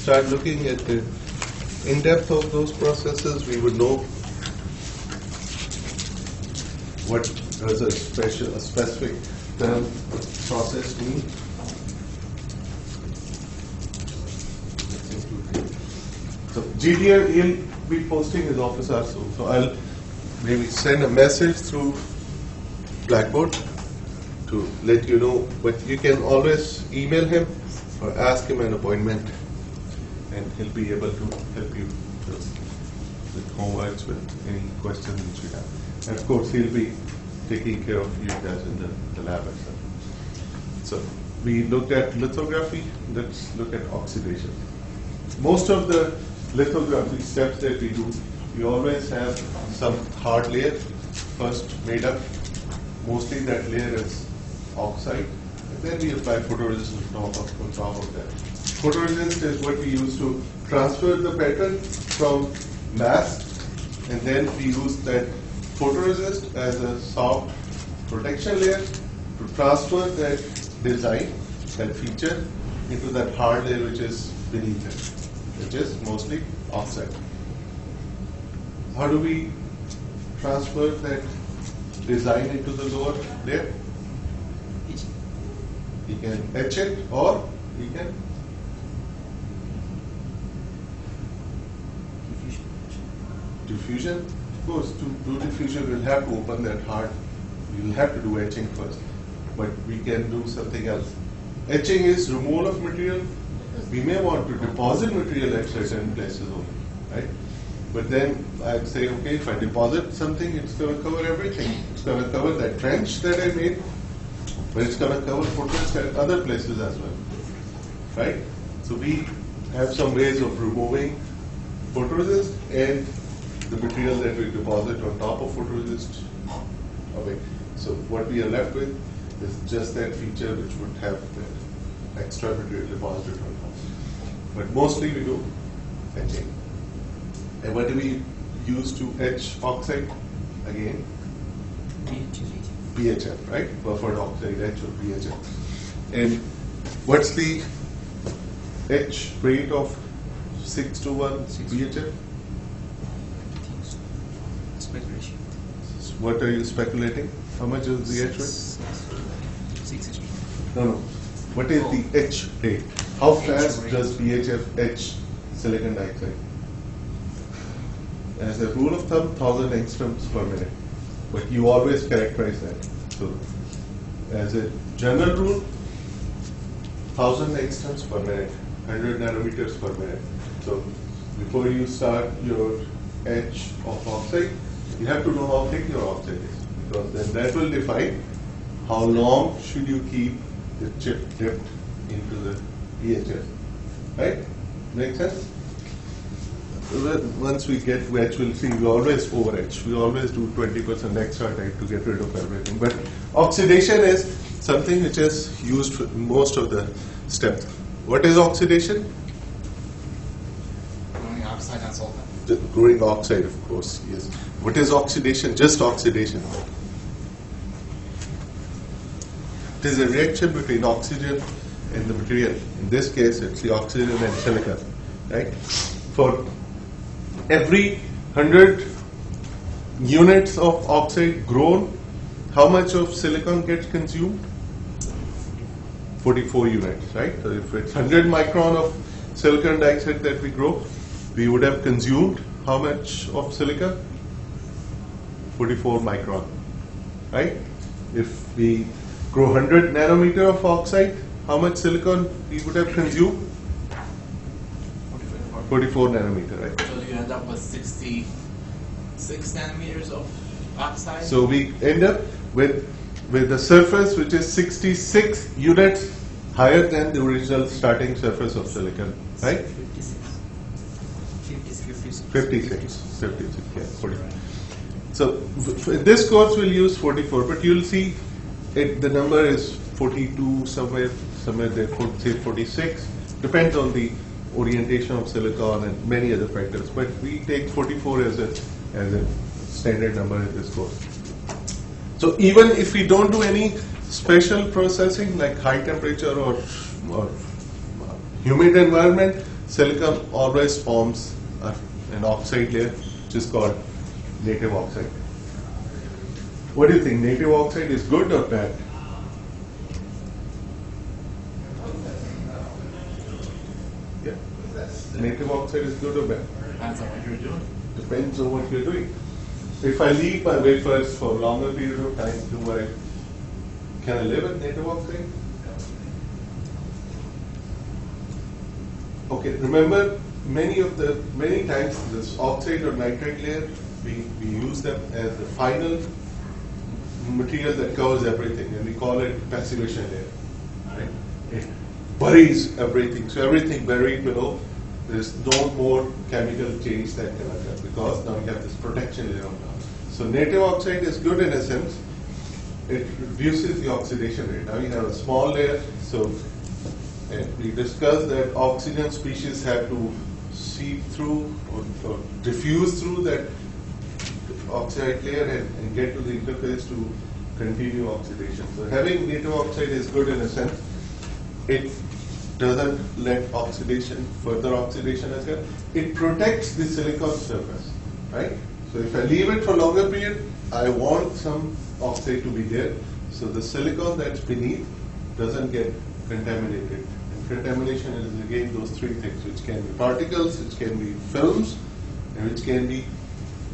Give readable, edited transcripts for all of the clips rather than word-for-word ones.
start looking at the in-depth of those processes, we would know what does a specific term process mean. So GTR, he'll be posting his office hours soon. So I'll maybe send a message through Blackboard to let you know, but you can always email him or ask him an appointment, and he'll be able to help you with homeworks, with any questions that you have. And of course, he'll be taking care of you guys in the lab itself. So we looked at lithography. Let's look at oxidation. Most of the lithography steps that we do, we always have some hard layer first made up. Mostly that layer is oxide, and then we apply photoresist on top of that. Photoresist is what we use to transfer the pattern from mask, and then we use that photoresist as a soft protection layer to transfer that design, that feature, into that hard layer which is beneath it, which is mostly oxide. How do we transfer that design into the lower layer? You can etch it, or you can diffusion. Of course, to do diffusion, we'll have to open that hard. We'll have to do etching first, but we can do something else. Etching is removal of material. We may want to deposit material at certain places only, right? But then I'd say, okay, if I deposit something, it's going to cover everything. It's going to cover that trench that I made, but it's going to cover photos at other places as well, right? So we have some ways of removing photoresist and the material that we deposit on top of photoresist away. So what we are left with is just that feature which would have that extra material deposited on top. But mostly we do etching. And what do we use to etch oxide? Again, BHF, right? Buffered oxide etch or BHF. And what's the etch rate of 6:1 BHF? Speculation. What are you speculating? How much is the etch rate? 6. No. What is the etch rate? How fast does BHF etch silicon dioxide? As a rule of thumb, 1,000 angstroms per minute. But you always characterize that. So, as a general rule, 1,000 angstroms per minute, 100 nanometers per minute. So, before you start your etch of oxide, you have to know how thick your oxide is, because then that will define how long should you keep the chip dipped into the BHF. Right? Make sense? Once we get to etch, we'll see we always over etch. We always do 20% extra type to get rid of everything. But oxidation is something which is used for most of the steps. What is oxidation? Growing oxide and solvent. Growing oxide, of course, yes. What is oxidation? Just oxidation. It is a reaction between oxygen and the material. In this case, it's the oxygen and silicon, right? For every 100 units of oxide grown, how much of silicon gets consumed? 44 units, right? So if it's 100 micron of silicon dioxide that we grow, we would have consumed how much of silicon? 44 micron, right? If we grow 100 nanometer of oxide, how much silicon we would have consumed? 44 nanometer, right? So you end up with 66 nanometers of oxide? So we end up with a surface which is 66 units higher than the original starting surface of silicon, right? 56, yeah, 40. So in this course we'll use 44, but you'll see the number is 42 somewhere there, say 46. Depends on the orientation of silicon and many other factors. But we take 44 as a standard number in this course. So even if we don't do any special processing like high temperature or humid environment, silicon always forms an oxide layer, which is called native oxide. What do you think? Native oxide is good or bad? Yeah. Native oxide is good or bad? Depends on what you're doing. Depends on what you're doing. If I leave my wafers for a longer period of time, can I live with native oxide? Okay, remember many times this oxide or nitride layer, we use them as the final material that covers everything, and we call it passivation layer. Right? It buries everything, so everything buried below. There's no more chemical change that can occur because now we have this protection layer on top. So native oxide is good in a sense. It reduces the oxidation rate. Now you have a small layer. So we discussed that oxygen species have to seep through or diffuse through that oxide layer and get to the interface to continue oxidation. So having native oxide is good in a sense. It doesn't let further oxidation occur. It protects the silicon surface, right? So if I leave it for longer period, I want some oxide to be there. So the silicon that's beneath doesn't get contaminated. And contamination is again those three things, which can be particles, which can be films, and which can be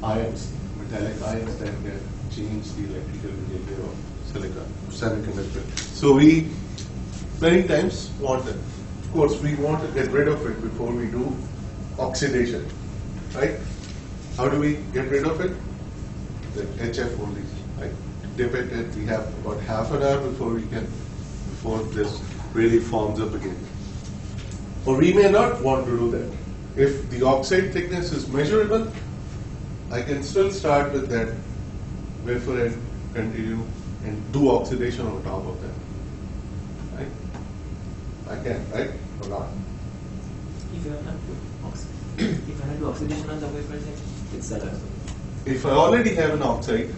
ions, metallic ions that can change the electrical behavior of silicon, semiconductor. So we many times want it. Of course, we want to get rid of it before we do oxidation, right? How do we get rid of it? The HF only, right? Dip it, and we have about half an hour before this really forms up again. Or we may not want to do that. If the oxide thickness is measurable, I can still start with that wafer and continue and do oxidation on top of that. Right? I can, right? Or not? If you want to do oxidation on the wafer, then it's allowed. If I already have an oxide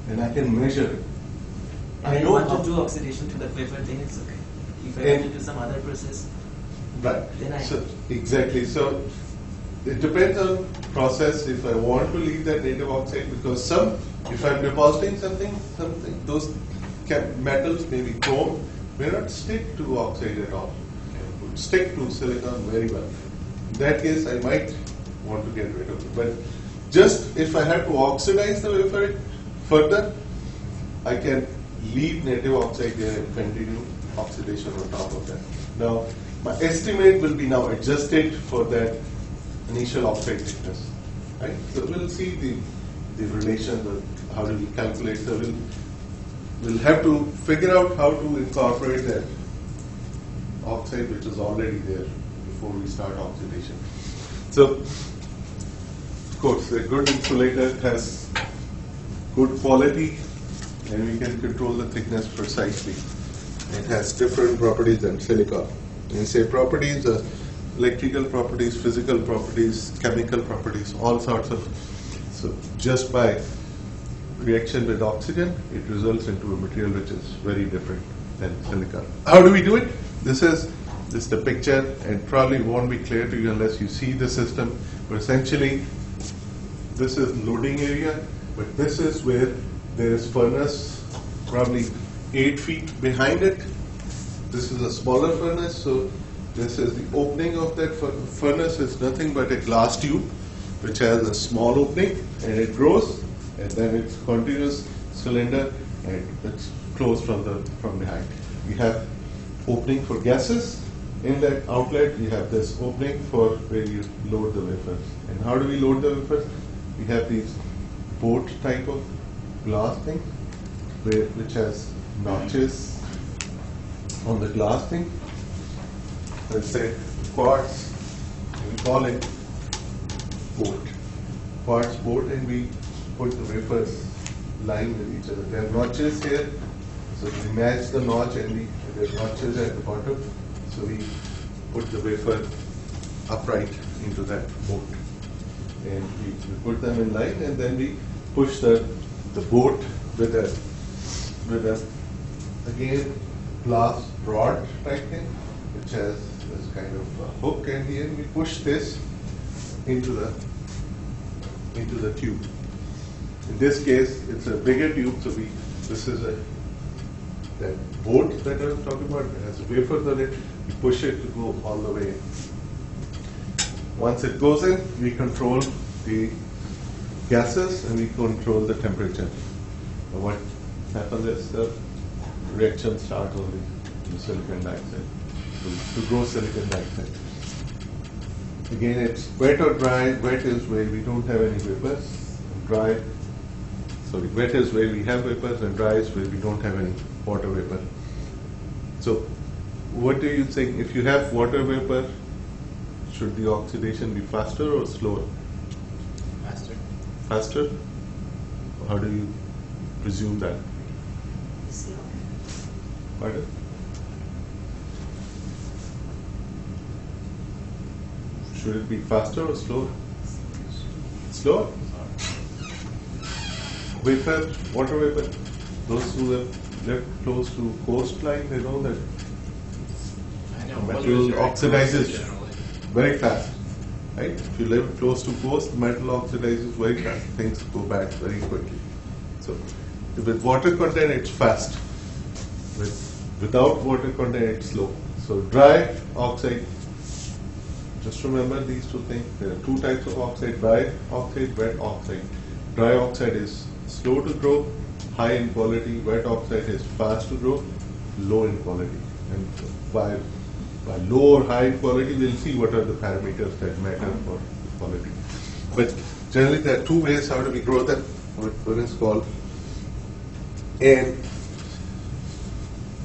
and I can measure it, And I want to do oxidation to the wafer, then it's okay. If I want to do some other process, right? Then Exactly. So it depends on process. If I want to leave that native oxide, because if I'm depositing something, those metals, maybe chrome, may not stick to oxide at all. It would stick to silicon very well. In that case, I might want to get rid of it. But just if I have to oxidize the wafer further, I can leave native oxide there and continue oxidation on top of that. Now, my estimate will be now adjusted for that initial oxide thickness, right? So we'll see the relation, how do we calculate. So we'll have to figure out how to incorporate that oxide which is already there before we start oxidation. So, of course, a good insulator has good quality and we can control the thickness precisely. It has different properties than silicon. And say properties, electrical properties, physical properties, chemical properties, all sorts of. So just by reaction with oxygen, it results into a material which is very different than silicon. How do we do it? This is just a picture, and probably won't be clear to you unless you see the system. But essentially, this is loading area, but this is where there is furnace, probably 8 feet behind it. This is a smaller furnace, so this is the opening of that furnace. Is nothing but a glass tube which has a small opening, and it grows, and then it's continuous cylinder, and it's closed from behind. We have opening for gases. In that outlet, we have this opening for where you load the wafers. And how do we load the wafers? We have these boat type of glass thing, which has notches on the glass thing. Let's say quartz, we call it boat. Quartz boat, and we put the wafers lying with each other. There are notches here, so we match the notch, and there are notches at the bottom. So we put the wafer upright into that boat, and we put them in line, and then we push the boat with a again glass rod type thing, which has this kind of hook, and here we push this into the tube. In this case, it's a bigger tube, so this is that boat that I was talking about. It has wafers on it. We push it to go all the way in. Once it goes in, we control the gases and we control the temperature. And what happens is the reaction starts on the silicon dioxide to grow silicon dioxide. Again, it's wet or dry. Wet is where we don't have any vapors. Wet is where we have vapors, and dry is where we don't have any water vapor. So, what do you think? If you have water vapor, should the oxidation be faster or slower? Faster. Faster? How do you presume that? Slow. Pardon? Should it be faster or slower? Slower? Vapor, water vapor. Those who have lived close to coastline, they know that I know. metal water is very oxidizes corrosive generally. very fast. Right? If you live close to coast, metal oxidizes very fast. Things go bad very quickly. So, with water content, it's fast. Without water content, it's slow. So, dry oxide. Just remember these two things. There are two types of oxide: dry oxide, wet oxide. Dry oxide is slow to grow, high in quality. Wet oxide is fast to grow, low in quality. And by low or high in quality, we'll see what are the parameters that matter for quality. But generally, there are two ways how do we grow them. One is called, and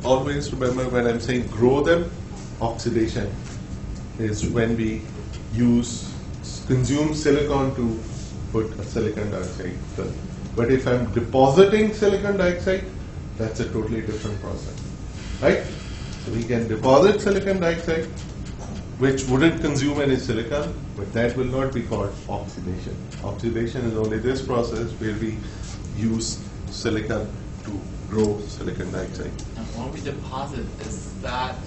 always remember when I'm saying grow them, oxidation is when we consume silicon to put a silicon dioxide film. But if I'm depositing silicon dioxide, that's a totally different process, right? So we can deposit silicon dioxide, which wouldn't consume any silicon, but that will not be called oxidation. Oxidation is only this process where we use silicon to grow silicon dioxide. And when we deposit, is that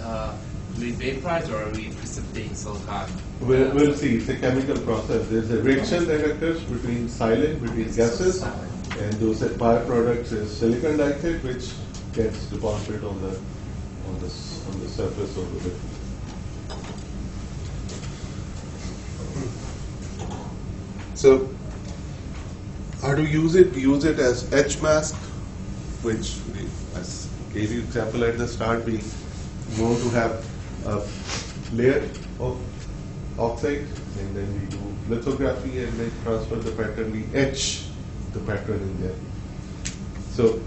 do we vaporize or are we precipitating silicon? We'll see. It's a chemical process. There's a reaction that occurs between between gases, and those byproducts is silicon dioxide, which gets deposited on the surface of the liquid. So, how to use it? We use it as etch mask, which as gave you example at the start. We want to have a layer of oxide, and then we do lithography and then transfer the pattern. We etch the pattern in there. So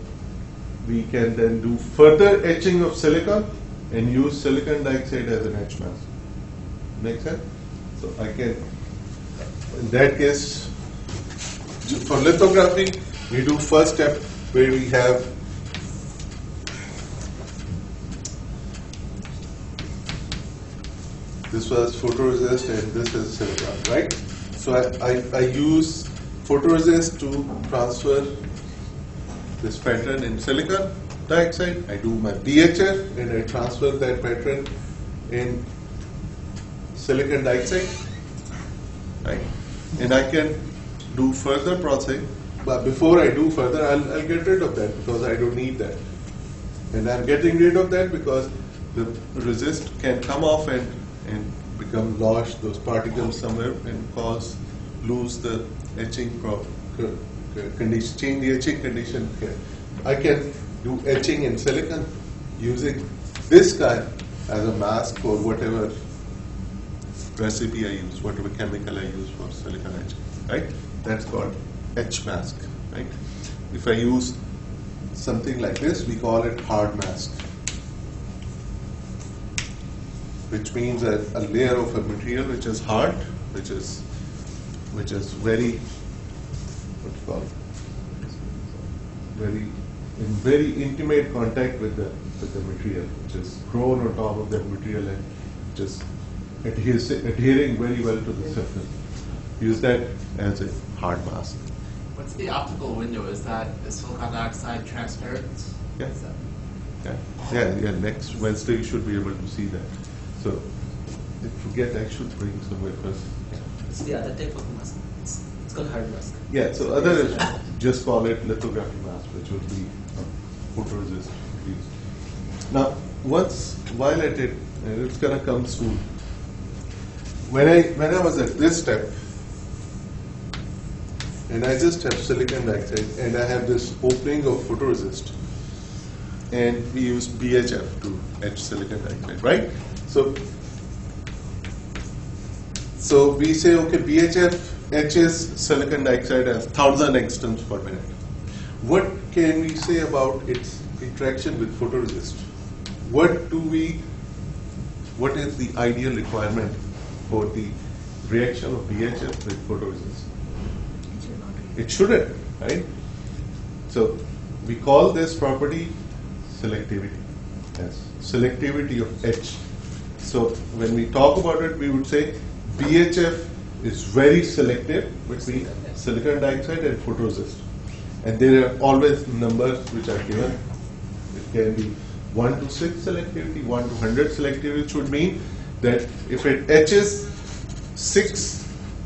we can then do further etching of silicon and use silicon dioxide as an etch mask. Make sense? So I can, in that case, for lithography, we do first step where we have this was photoresist and this is silicon, right? So I use photoresist to transfer this pattern in silicon dioxide. I do my BHF and I transfer that pattern in silicon dioxide, right? And I can do further processing, but before I do further, I'll get rid of that because I don't need that. And I'm getting rid of that because the resist can come off and become lodged, those particles somewhere, and lose the etching condition, change the etching condition here. I can do etching in silicon using this guy as a mask or whatever recipe I use, whatever chemical I use for silicon etching, right? That's called etch mask, right? If I use something like this, we call it hard mask, which means a layer of a material which is hard, which is very, what's it called, in very intimate contact with the material, which is grown on top of that material and just adhering very well to the surface. Use that as a hard mask. What's the optical window? Is silicon dioxide transparent? Yeah. Is that- Yeah. Next Wednesday you should be able to see that. So I forget, I should bring some wafers. It's the other type of mask. It's called hard mask. Yeah, so other is just call it lithography mask, which would be photoresist. Now, while at it, and it's gonna come soon. When I was at this step, and I just have silicon dioxide, and I have this opening of photoresist, and we use BHF to etch silicon dioxide, right? So we say, okay, BHF etches silicon dioxide as 1,000 angstroms per minute. What can we say about its interaction with photoresist? What is the ideal requirement for the reaction of BHF with photoresist? It shouldn't, right? So we call this property selectivity, as selectivity of etch. So when we talk about it, we would say BHF is very selective between silicon dioxide and photoresist. And there are always numbers which are given. It can be 1 to 6 selectivity, 1 to 100 selectivity, which would mean that if it etches 6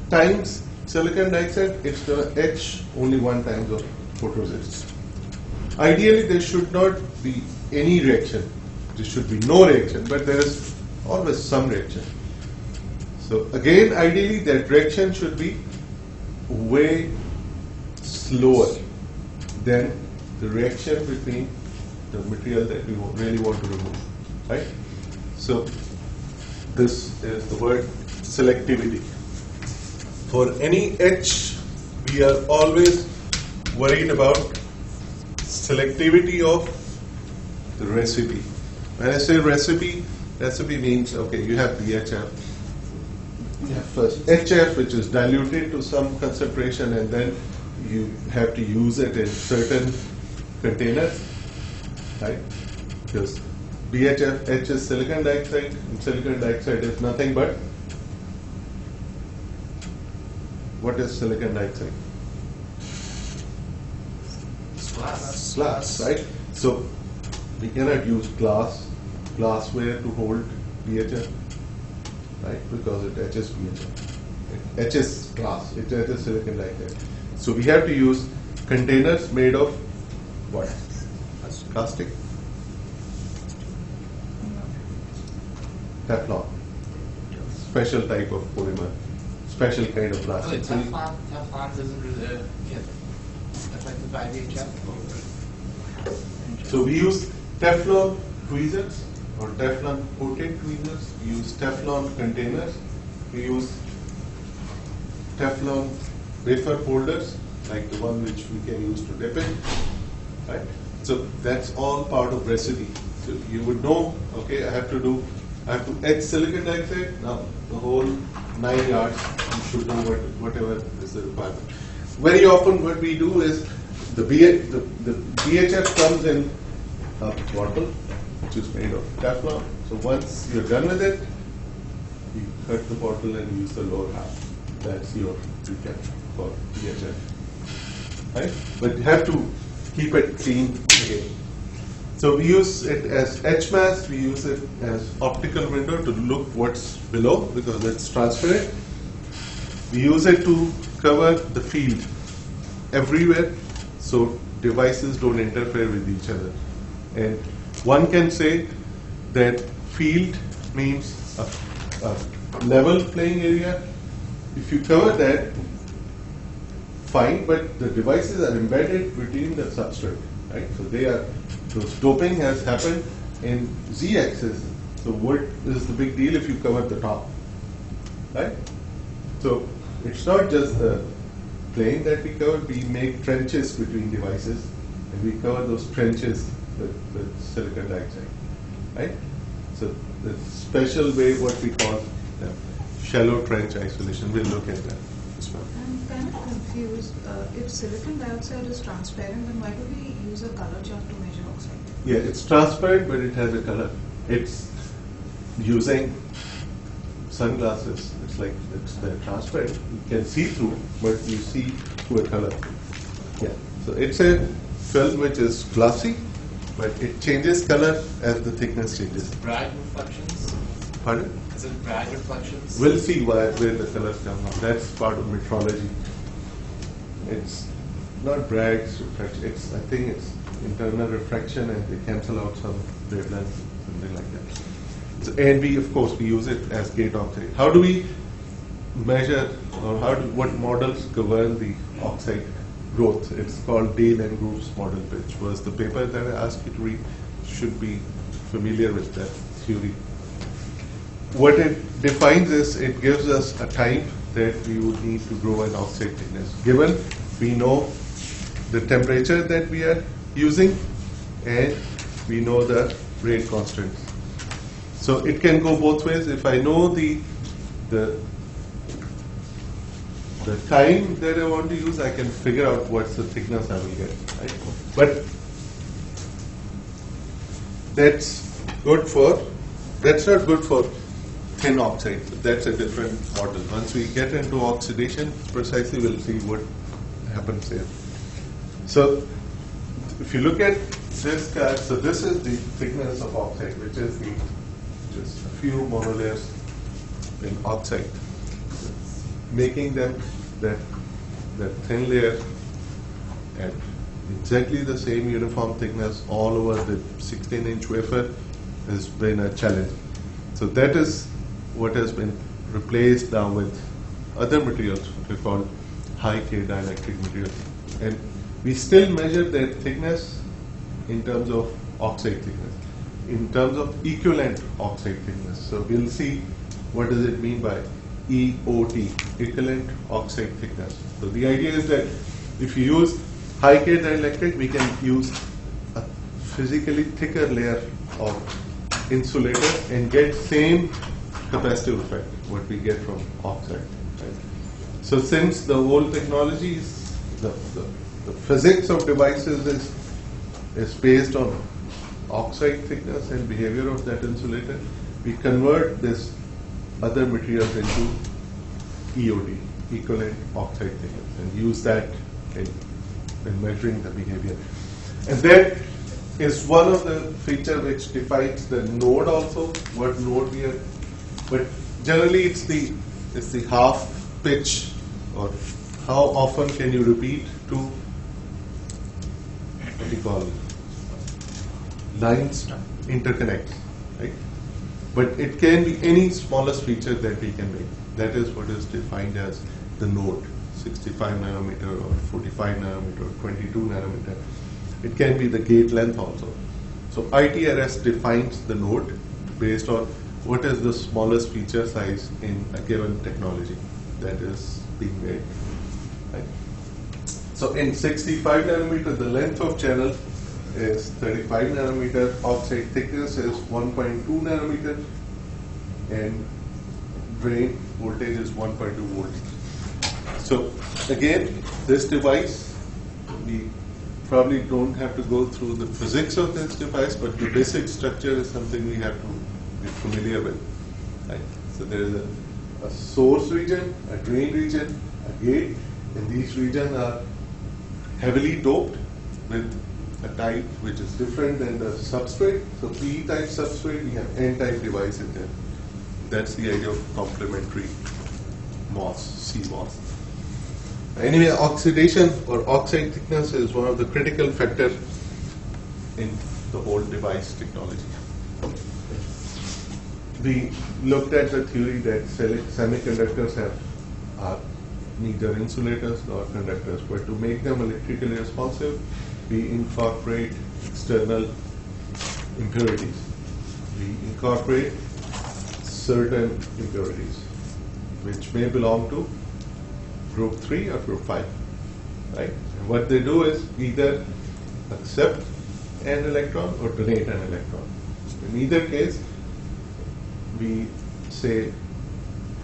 times silicon dioxide, it's going to etch only 1 time of photoresist. Ideally, there should not be any reaction. There should be no reaction, but there is always some reaction. So again, ideally, that reaction should be way slower than the reaction between the material that we really want to remove, right? So this is the word selectivity. For any etch, we are always worried about selectivity of the recipe. When I say recipe means, okay, you have BHF, you have first HF, which is diluted to some concentration, and then you have to use it in certain containers, right? Because BHF etches silicon dioxide, and silicon dioxide is nothing but, what is silicon dioxide? Glass, right? So we cannot use glassware to hold BHF, right? Because it etches BHF. It etches glass, it etches silicon dioxide. So we have to use containers made of what? Plastic? Teflon. Special type of polymer. Special kind of plastic. Teflon doesn't really get affected by VHF. So we use Teflon tweezers or Teflon coated tweezers. We use Teflon containers. We use Teflon wafer holders, like the one which we can use to dip it, right? So that's all part of recipe. So you would know, okay, I have to etch silicon dioxide. Now the whole 9 yards, you should know whatever is the requirement. Very often what we do is the BHF comes in a bottle which is made of Teflon. So once you're done with it, you cut the bottle and use the lower half. That's your recap for BHF. Right? But you have to keep it clean again. So we use it as etch mask, we use it as optical window to look what's below because it's transparent. We use it to cover the field everywhere so devices don't interfere with each other. And one can say that field means a level playing area. If you cover that, fine, but the devices are embedded between the substrate, right? So those doping has happened in z-axis. So what is the big deal if you cover the top, right? So it's not just the plane that we cover, we make trenches between devices and we cover those trenches with silicon dioxide, right? So the special way, what we call shallow trench isolation, we'll look at that as well. I'm kind of confused. If silicon dioxide is transparent, then why do we use a color chart to measure oxide? Yeah, it's transparent, but it has a color. It's using sunglasses. They're transparent. You can see through, but you see through a color. Yeah. So it's a film which is glossy, but it changes color as the thickness changes. Bright reflections. Pardon? Is it bragg reflections? We'll see where the colors come from. That's part of metrology. It's not Bragg's reflection. I think it's internal refraction, and they cancel out some wavelength, something like that. So, and of course, we use it as gate oxide. How do we measure, or what models govern the oxide growth? It's called Dale and Grove's model, which was the paper that I asked you to read. Should be familiar with that theory. What it defines is it gives us a time that we would need to grow an oxide thickness. Given we know the temperature that we are using and we know the rate constants. So it can go both ways. If I know the time that I want to use, I can figure out what's the thickness I will get. Right? But that's not good for thin oxide. That's a different model. Once we get into oxidation, precisely we'll see what happens there. So if you look at this card, so this is the thickness of oxide, which is just a few monolayers in oxide, making them that thin layer at exactly the same uniform thickness all over the 16-inch wafer has been a challenge. So that is what has been replaced now with other materials, what we call high K dielectric materials. And we still measure their thickness in terms of oxide thickness, in terms of equivalent oxide thickness. So we'll see what does it mean by EOT, equivalent oxide thickness. So the idea is that if you use high K dielectric, we can use a physically thicker layer of insulator and get same capacitive effect what we get from oxide. Right? So since the whole technology is the physics of devices is based on oxide thickness and behavior of that insulator, we convert this other materials into EOD, equivalent oxide thickness, and use that in measuring the behavior. And that is one of the features which defines the node also, what node we are. But generally it's the half pitch, or how often can you repeat two, what do you call, lines interconnect, right? But it can be any smallest feature that we can make. That is what is defined as the node, 65 nanometer or 45 nanometer or 22 nanometer. It can be the gate length also. So ITRS defines the node based on what is the smallest feature size in a given technology that is being made. Right? So in 65 nanometer, the length of channel is 35 nanometer, oxide thickness is 1.2 nanometer, and drain voltage is 1.2 volts. So again, this device, we probably don't have to go through the physics of this device, but the basic structure is something we have to be familiar with. Right? So there is a source region, a drain region, a gate, and these regions are heavily doped with a type which is different than the substrate. So P-type substrate, we have N-type device in there. That's the idea of complementary MOS, CMOS. Anyway, oxidation or oxide thickness is one of the critical factors in the whole device technology. We looked at the theory that semiconductors are neither insulators nor conductors, but to make them electrically responsive, we incorporate external impurities. We incorporate certain impurities, which may belong to group 3 or group 5. Right? And what they do is either accept an electron or donate an electron. In either case, we say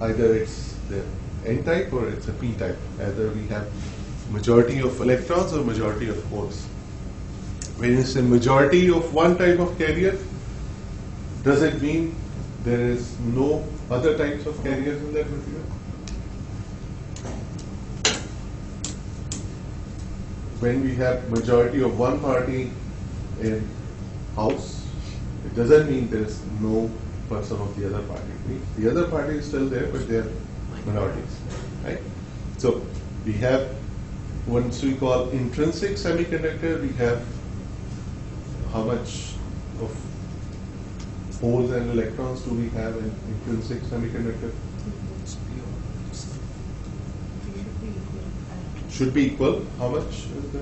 either it's the N-type or it's a P-type. Either we have majority of electrons or majority of holes. When you say majority of one type of carrier, does it mean there is no other types of carriers in that material? When we have majority of one party in house, it doesn't mean there's no person of the other party. The other party is still there, but they are minorities, right? So we have once we call intrinsic semiconductor, we have how much of holes and electrons do we have in intrinsic semiconductor? Should be equal. How much is there?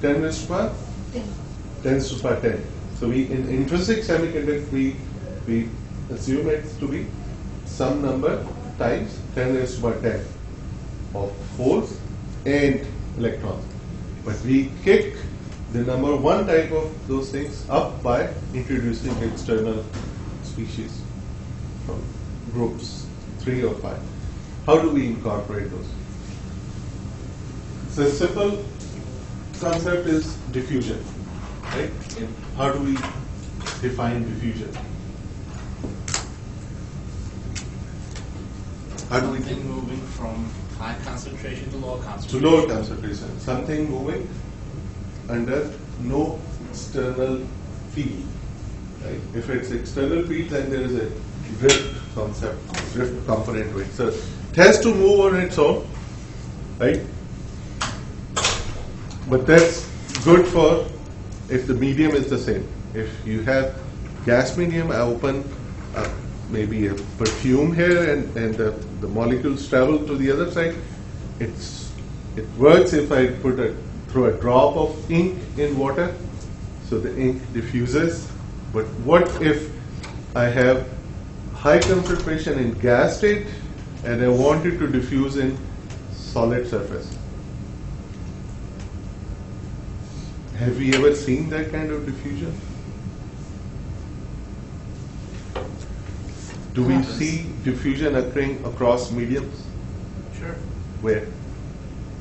10 raised to power? 10 raised to power 10. So we in intrinsic semiconductor we assume it to be some number times 10 raised to power 10 of holes and electrons. But we kick the number one type of those things up by introducing external species from groups 3 or 5. How do we incorporate those? So a simple concept is diffusion, right? And how do we define diffusion? How do we Something moving from high concentration to low to concentration. low concentration? Something moving under no external field, right? If it's external field, then there is a drift concept, drift component to it. So it has to move on its own, right? But that's good for if the medium is the same. If you have gas medium, I open maybe a perfume here and the molecules travel to the other side. It works if I throw a drop of ink in water, so the ink diffuses. But what if I have high concentration in gas state and I want it to diffuse in solid surface? Have we ever seen that kind of diffusion? Do we Happens. see diffusion occurring across mediums? Sure. Where?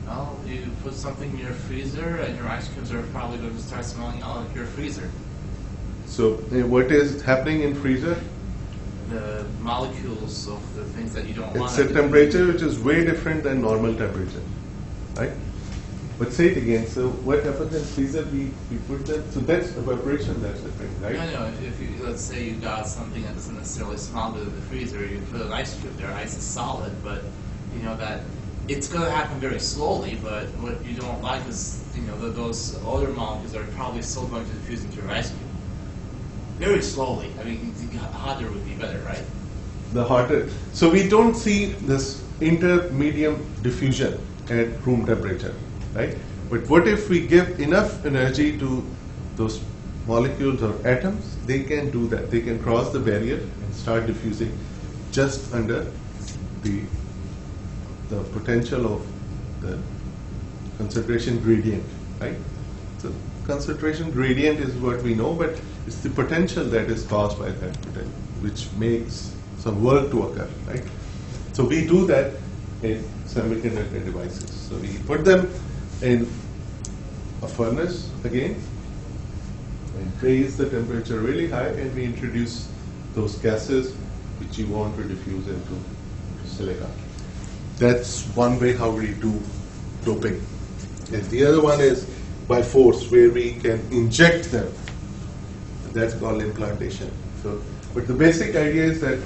Well, you put something in your freezer, and your ice creams are probably going to start smelling out like your freezer. So what is happening in freezer? The molecules of the things that you don't want. It's a temperature which is way different than normal temperature, right? But say it again. So what happens in freezer? We put them. So that's evaporation. That's the thing, right? No. If you, let's say you got something that doesn't necessarily smell good in the freezer, you put an ice cube there. Ice is solid, but you know that it's going to happen very slowly. But what you don't like is those other molecules are probably still going to diffuse into your ice cube very slowly. I mean, hotter would be better, right? The hotter. So we don't see this intermediate diffusion at room temperature, right? But what if we give enough energy to those molecules or atoms? They can do that. They can cross the barrier and start diffusing just under the potential of the concentration gradient, right? So concentration gradient is what we know, but it's the potential that is caused by that potential, which makes some work to occur, right? So we do that in semiconductor devices. So we put them in a furnace again and raise the temperature really high, and we introduce those gases which you want to diffuse into silicon. That's one way how we do doping. And the other one is by force, where we can inject them. That's called implantation. So, but the basic idea is that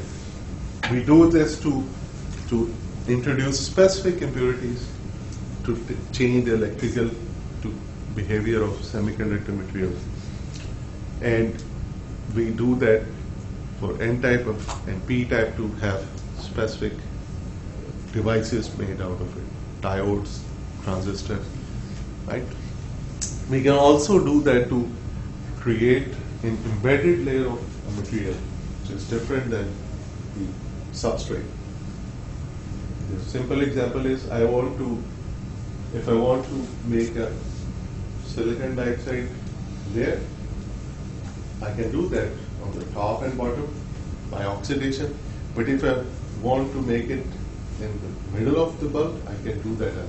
we do this to introduce specific impurities to change the electrical behavior of semiconductor materials. And we do that for N-type and P-type to have specific devices made out of it, diodes, transistors, right? We can also do that to create an embedded layer of a material which is different than the substrate. The simple example is if I want to make a silicon dioxide layer, I can do that on the top and bottom by oxidation. But if I want to make it in the middle of the bulk, I can do that as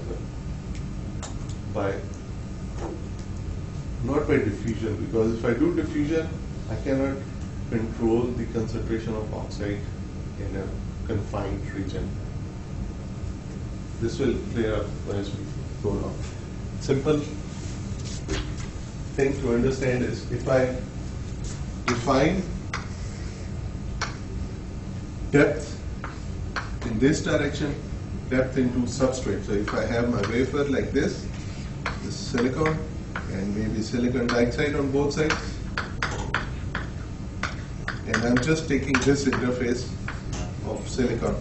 well. Not by diffusion, because if I do diffusion, I cannot control the concentration of oxide in a confined region. This will clear up as we go along. Simple thing to understand is if I define depth in this direction, depth into substrate. So if I have my wafer like this silicon and maybe silicon dioxide on both sides, and I'm just taking this interface of silicon.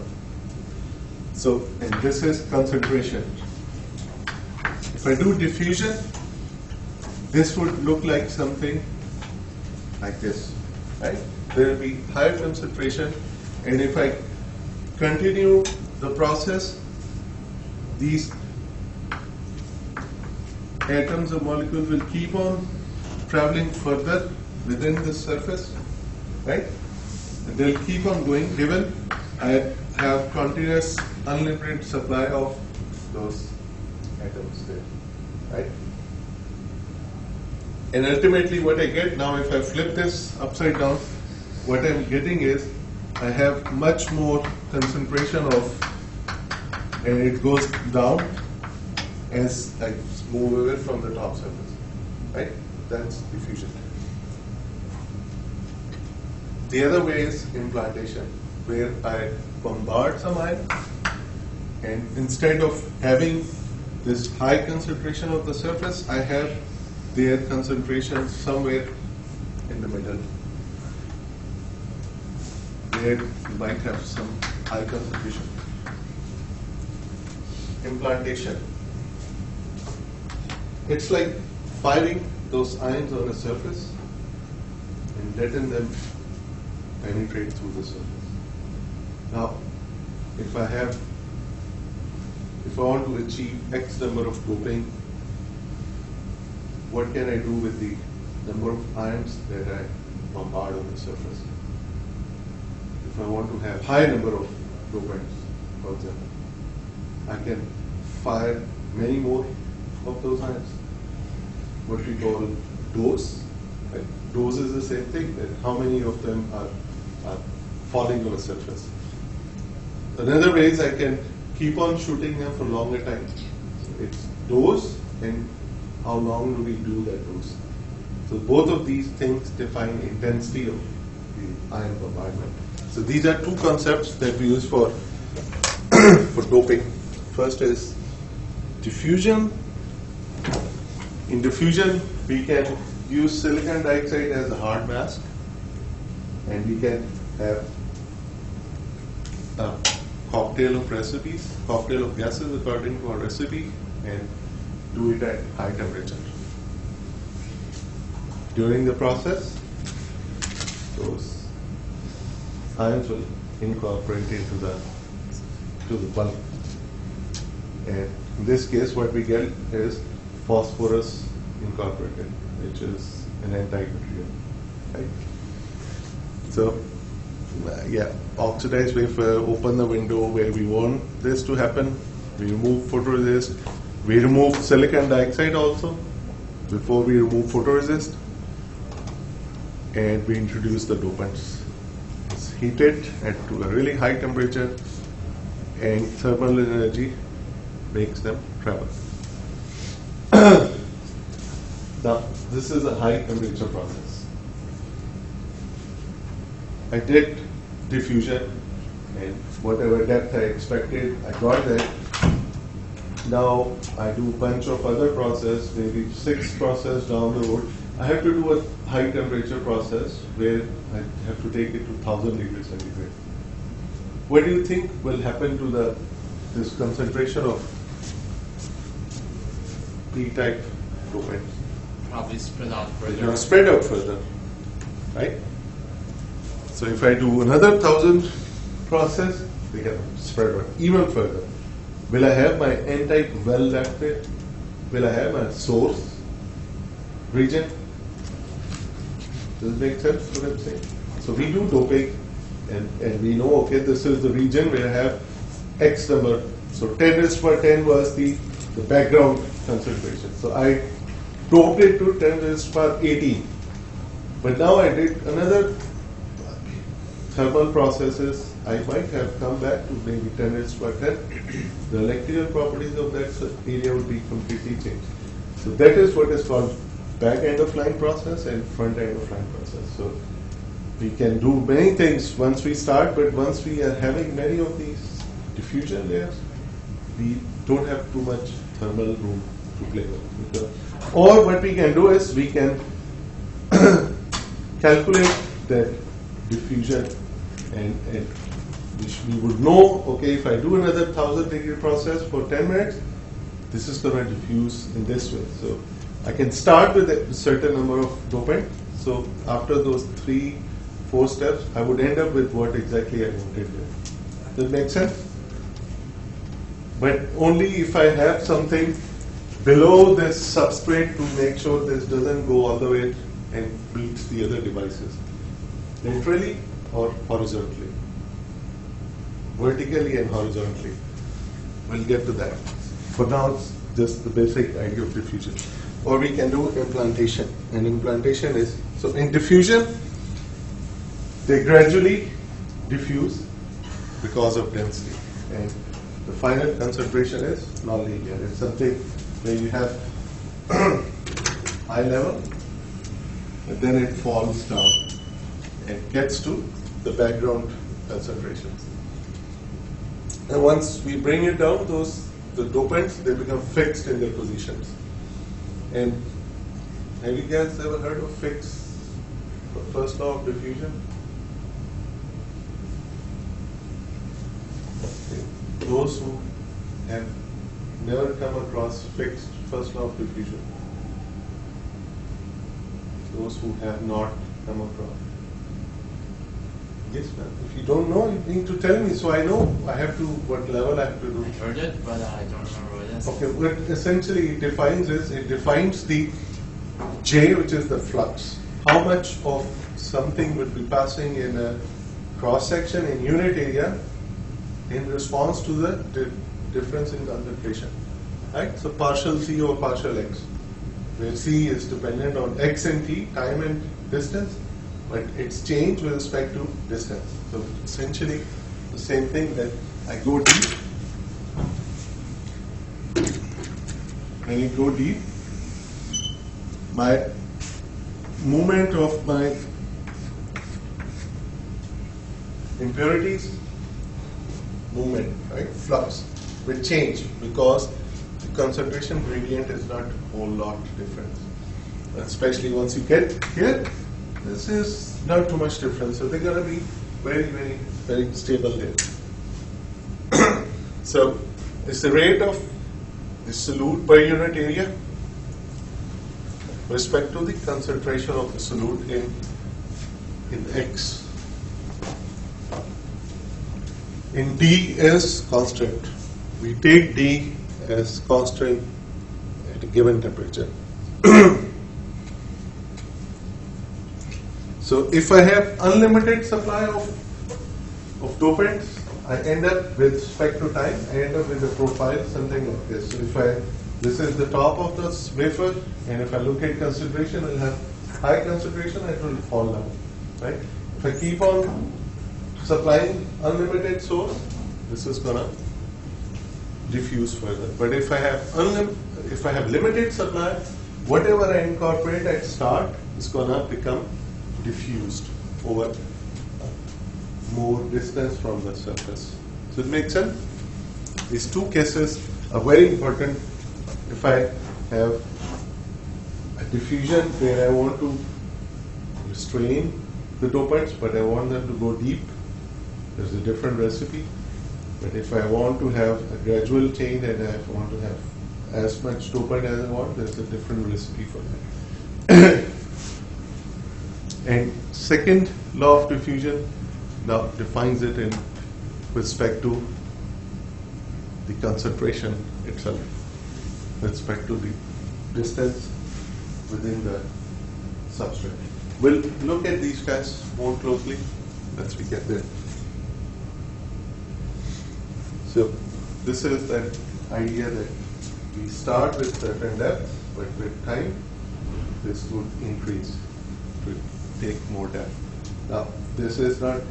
So, and this is concentration. If I do diffusion, this would look like something like this, right? There will be higher concentration, and if I continue the process, these atoms or molecules will keep on traveling further within the surface, right? And they'll keep on going given I have continuous unlimited supply of those atoms there, right? And ultimately what I get now, if I flip this upside down, what I'm getting is I have much more concentration of, and it goes down as I move away from the top surface, right? That's diffusion. The other way is implantation, where I bombard some ion, and instead of having this high concentration of the surface, I have their concentration somewhere in the middle. There you might have some high concentration. Implantation. It's like firing those ions on a surface and letting them penetrate through the surface. Now, if I want to achieve X number of doping, what can I do with the number of ions that I bombard on the surface? If I want to have high number of dopants, for example, I can fire many more of those ions. What we call dose. Right? Dose is the same thing, that how many of them are falling on the surface. Another way is I can keep on shooting them for longer time. So it's dose and how long do we do that dose. So both of these things define intensity of the ion bombardment. So these are two concepts that we use for for doping. First is diffusion. In diffusion, we can use silicon dioxide as a hard mask, and we can have a cocktail of recipes, cocktail of gases according to our recipe, and do it at high temperature. During the process, those ions will incorporate into the bulk. And in this case, what we get is phosphorus incorporated, which is an anti-material, right? So, yeah, oxidized wafer, open the window where we want this to happen. We remove photoresist. We remove silicon dioxide also before we remove photoresist, and we introduce the dopants. It's heated to a really high temperature, and thermal energy makes them travel. Now, this is a high temperature process. I did diffusion, and whatever depth I expected, I got that. Now I do a bunch of other process, maybe 6 process down the road. I have to do a high temperature process where I have to take it to 1000 degrees centigrade. What do you think will happen to this concentration of P-type dopants? Probably spread out It's further. going to spread out further, right? So if I do another 1000 process, they can spread out even further. Will I have my N-type well left there? Will I have my source region? Does it make sense what I'm saying? So we do doping, and we know, okay, this is the region where I have X number. So 10 raised to 10 was the background concentration. So I doped it to 10 raised to 18. But now I did another thermal processes. I might have come back to maybe 10 raised to 10. The electrical properties of that area would be completely changed. So that is what is called back end of line process and front end of line process. So We can do many things once we start, but once we are having many of these diffusion layers, we don't have too much thermal room to play with. Or what we can do is we can calculate that diffusion, and we would know, okay, if I do another 1000-degree process for 10 minutes, this is going to diffuse in this way. So I can start with a certain number of dopant. So after those 3-4 steps, I would end up with what exactly I wanted there. Does that make sense? But only if I have something below this substrate to make sure this doesn't go all the way and beats the other devices. Laterally or horizontally? Vertically and horizontally. We'll get to that. For now, it's just the basic idea of diffusion. Or we can do implantation. And implantation is, so in diffusion, they gradually diffuse because of density. And the final concentration is non-linear. It's something where you have high level, and then it falls down and gets to the background concentrations. And once we bring it down, the dopants, they become fixed in their positions. And have you guys ever heard of first law of diffusion? Okay. Those who have never come across fixed first law of diffusion. Those who have not come across. Yes, ma'am. If you don't know, you need to tell me so I know I have to, what level I have to do. I heard it, but I don't remember what it is. Okay, what essentially it defines is, it defines the J, which is the flux. How much of something would be passing in a cross-section in unit area in response to the difference in concentration. Right? So partial C or partial X, where C is dependent on X and T, time and distance, but it's changed with respect to distance. So essentially the same thing, that I go deep. When you go deep, my movement of my impurities, movement, right, flux, will change because the concentration gradient is not a whole lot different. Especially once you get here, this is not too much difference. So they're going to be very, very, very stable there. So it's the rate of the solute per unit area with respect to the concentration of the solute in X. In D is constant. We take D as constant at a given temperature. So if I have unlimited supply of dopants, I end up with respect to time, I end up with a profile something like this. So if this is the top of the wafer, and if I look at concentration, I'll have high concentration, it will fall down, right? If I keep on supplying unlimited source, this is gonna diffuse further. But if I have limited supply, whatever I incorporate at start is gonna become diffused over more distance from the surface. So it makes sense? These two cases are very important. If I have a diffusion where I want to restrain the dopants, but I want them to go deep, there's a different recipe. But if I want to have a gradual change and I want to have as much dopant as I want, there's a different recipe for that. And second law of diffusion now defines it in respect to the concentration itself, with respect to the distance within the substrate. We'll look at these guys more closely once we get there. So this is that idea that we start with certain depth, but with time this would increase to take more depth. Now this is not,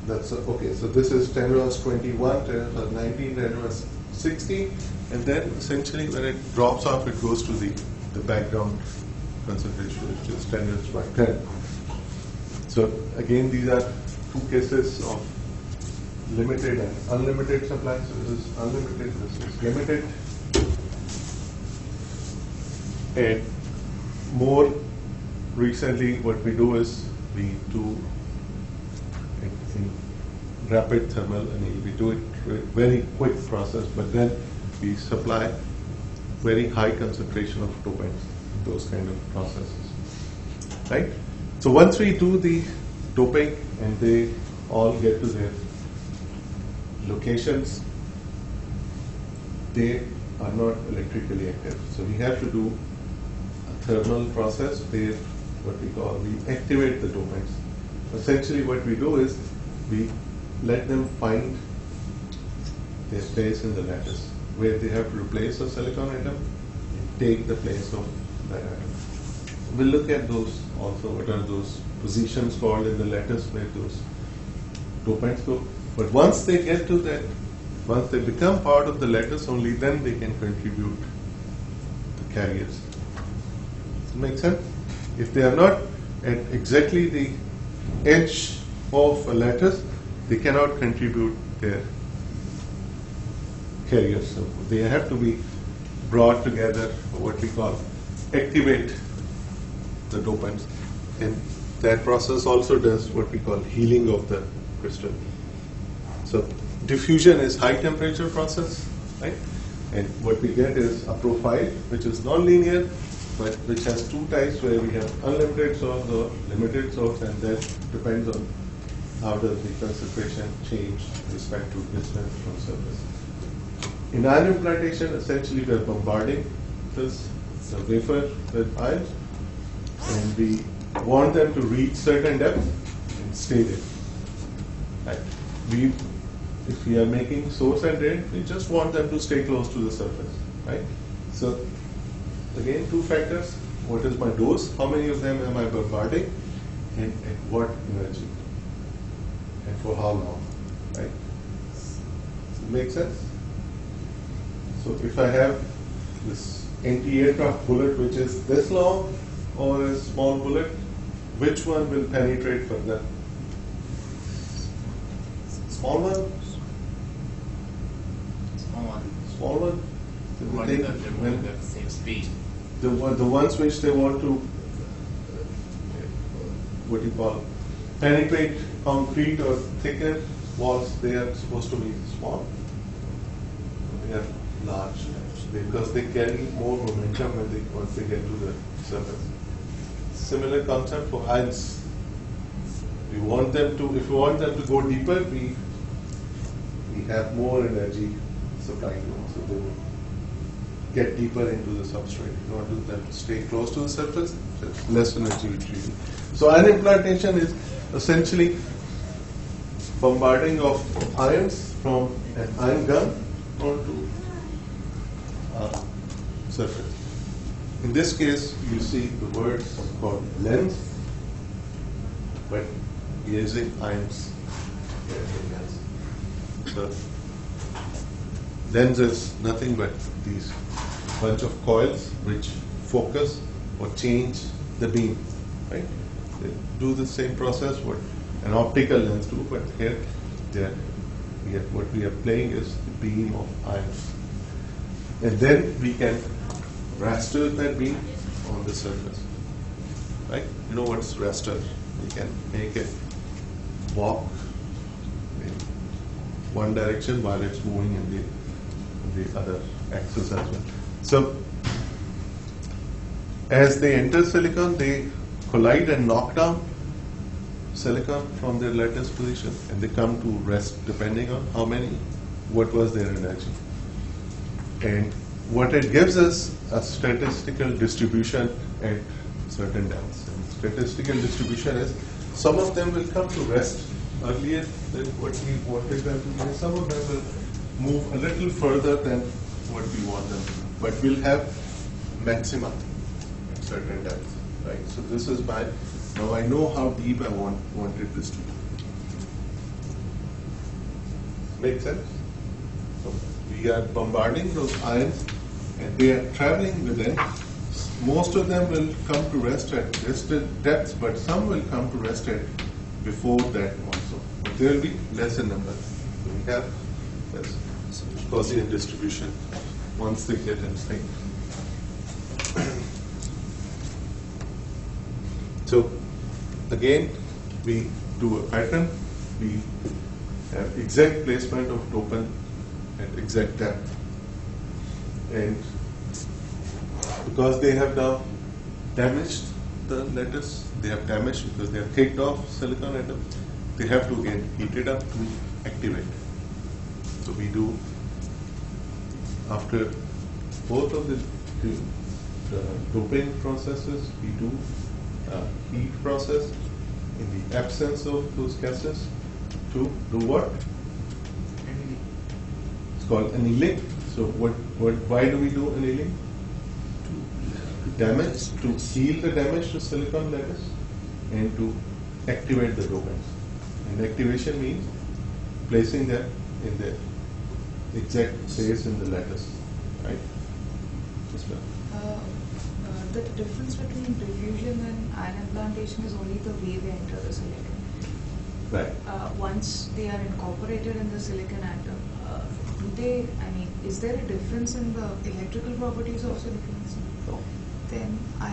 that's okay, so this is 10 to the 21, 10 to the 19, 10 to the 16, and then essentially when it drops off, it goes to the background concentration, which is 10 raised by 10. So again, these are two cases of limited and unlimited supply. So this is unlimited, this is limited. And more recently, what we do is we do in rapid thermal anneal. We do it very quick process, but then we supply very high concentration of dopants, those kind of processes, right? So once we do the doping and they all get to their locations, they are not electrically active. So we have to do a thermal process where we activate the dopants. Essentially what we do is we let them find their place in the lattice, where they have to replace a silicon atom and take the place of that atom. We'll look at those also, what are those positions called in the lattice where those dopants go. But once they get to that, once they become part of the lattice, only then they can contribute the carriers. Does it make sense? If they are not at exactly the edge of a lattice, they cannot contribute their carriers. So they have to be brought together, what we call activate the dopants. And that process also does what we call healing of the crystal. So diffusion is high temperature process, right? And what we get is a profile which is non-linear, but which has two types, where we have unlimited source or limited source, and that depends on how does the concentration change with respect to distance from surface. In ion implantation, essentially we are bombarding the wafer with ions, and we want them to reach certain depth and stay there. Right? If we are making source and drain, we just want them to stay close to the surface. Right? So again, two factors: what is my dose? How many of them am I bombarding? And at what energy? And for how long? Right? Does it make sense? So if I have this anti-aircraft bullet which is this long, or a small bullet, which one will penetrate further? Small one? Small one? So One they- that they're moving at the same speed. the ones which they want to, what do you call, penetrate concrete or thicker walls, they are supposed to be small. They are large because they carry more momentum once they get to the surface. Similar concept for ions. If we want them to go deeper, we have more energy supplying them, so they will get deeper into the substrate. If you want them to stay close to the surface, there's less energy retrieval. So ion implantation is essentially bombarding of ions from an ion gun onto surface. In this case, you see the words called lens, but using ions. So lens is nothing but these bunch of coils which focus or change the beam, right? They do the same process what an optical lens do, but here what we are playing is the beam of ions. And then we can raster that beam on the surface, right? You know what's raster? We can make it walk in one direction while it's moving in the other axis as well. So as they enter silicon, they collide and knock down silicon from their lattice position, and they come to rest depending on what was their energy. And what it gives us a statistical distribution at certain depths. And statistical distribution is some of them will come to rest earlier than what we wanted them to do, and some of them will move a little further than what we want them to do. But we'll have maxima at certain depths, right? So this is now I know how deep I wanted this to be. Make sense? So we are bombarding those ions, and they are traveling within most of them will come to rest at rested depths, but some will come to rest at before that also. But there will be lesser number. So we have this Gaussian distribution once they get inside. So again, we do a pattern. We have exact placement of token at exact depth, and because they have now damaged the lattice, they have damaged because they have kicked off silicon atom, they have to get heated up to activate. So we do, after both of the doping processes, we do heat process in the absence of those gases to do what? It's called annealing. So why do we do annealing? To damage, to heal the damage to silicon lattice and to activate the dopants. And activation means placing them in the exact place in the lattice, right? Just The difference between diffusion and ion implantation is only the way they enter the silicon. right. Once they are incorporated in the silicon atom, is there a difference in the electrical properties of silicon? No. Then I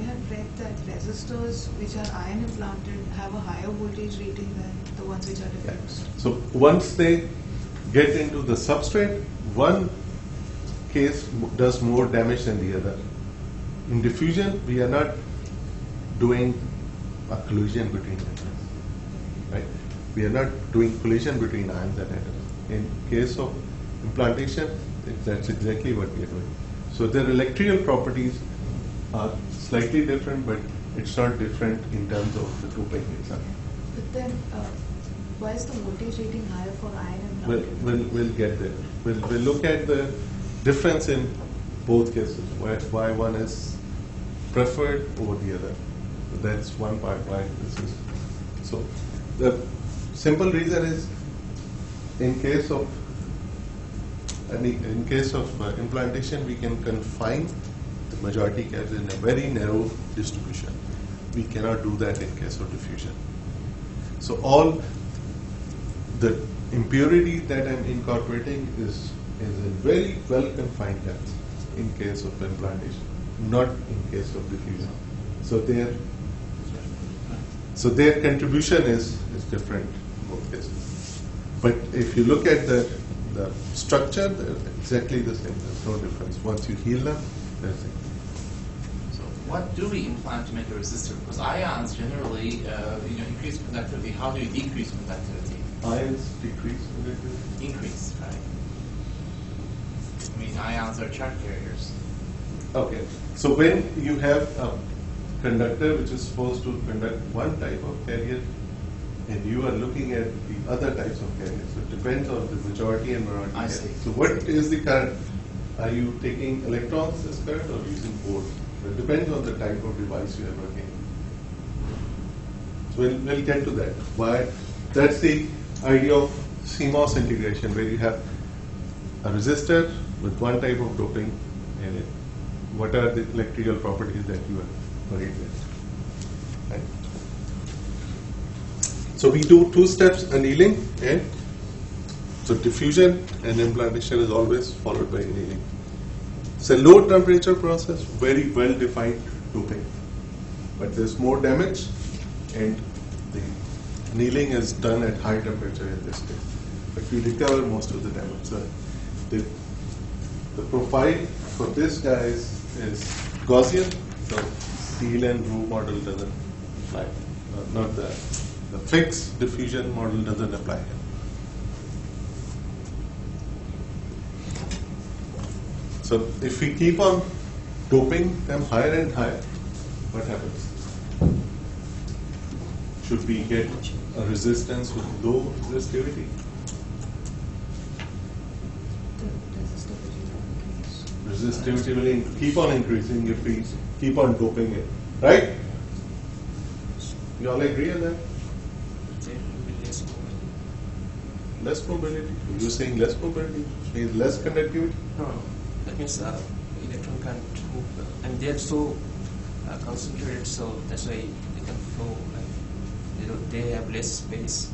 have read that resistors which are ion implanted have a higher voltage rating than the ones which are Yeah. diffused. So once they get into the substrate, one case does more damage than the other. In diffusion, we are not doing a collision between atoms, right? We are not doing collision between ions and atoms. In case of implantation, that's exactly what we are doing. So their electrical properties are slightly different, but it's not different in terms of the doping itself. But then, why is the voltage rating higher for ion implanted? We'll get there. We'll look at the difference in both cases, why one is preferred over the other. So that's one part why this is. So the simple reason is, in case of implantation, we can confine the majority cases in a very narrow distribution. We cannot do that in case of diffusion. So all the impurity that I'm incorporating is a very well confined depth in case of implantation, not in case of diffusion. So their contribution is different in both cases. But if you look at the structure, they're exactly the same. There's no difference. Once you heal them, they're the same. So what do we implant to make a resistor? Because ions generally, increase conductivity. How do you decrease conductivity? Ions decrease conductivity. Increase, right? I mean, ions are charge carriers. Okay. So when you have a conductor which is supposed to conduct one type of carrier, and you are looking at the other types of carriers, so it depends on the majority and minority. I see. So what is the current? Are you taking electrons as current or using volts? It depends on the type of device you are working. So we'll get to that. Why? That's the idea of CMOS integration, where you have a resistor with one type of doping, and what are the electrical properties that you are worried with. Right? So we do two steps, annealing, and so diffusion and implantation is always followed by annealing. It's a low temperature process, very well defined doping, but there's more damage, and the annealing is done at high temperature in this case. But we recover most of the damage. So the profile for this guy is Gaussian, so seal and groove model doesn't apply. Not the fixed diffusion model doesn't apply here. So if we keep on doping them higher and higher, what happens? Should we get a resistance with low resistivity? Resistivity will keep on increasing if we keep on doping it, right? You all agree on that? Less mobility. You're saying less mobility means less conductivity? No, that means electron can't move. And they're so concentrated, so that's why they can flow. Like they have less space.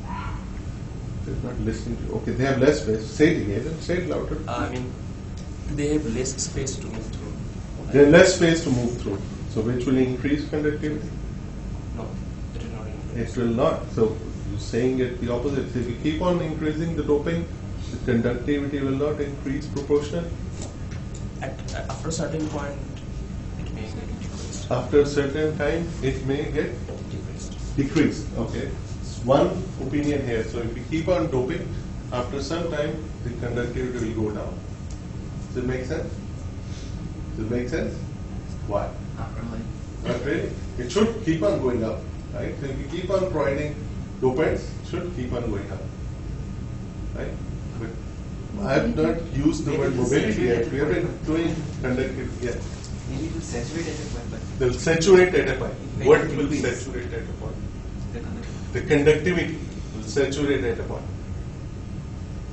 They're not listening to. Okay, they have less space. Say it again. Say it louder. I mean, they have less space to move through. They have less space to move through. So which will increase conductivity? No, it will not increase. It will not. So you're saying it the opposite. If you keep on increasing the doping, the conductivity will not increase proportionally. After a certain point, it may get decreased. After a certain time, it may get decreased. Okay. It's one opinion here. So if you keep on doping, after some time, the conductivity will go down. Does it make sense? Does it make sense? Why? Not really. Not really. It should keep on going up, right? So if you keep on providing dopants, it should keep on going up, right? But I have not used the word mobility yet. We have been doing conductivity yet. Maybe it will saturate at a point, but They'll saturate at a point. May What will increase. saturate at a point? the conductivity. The conductivity will saturate at a point.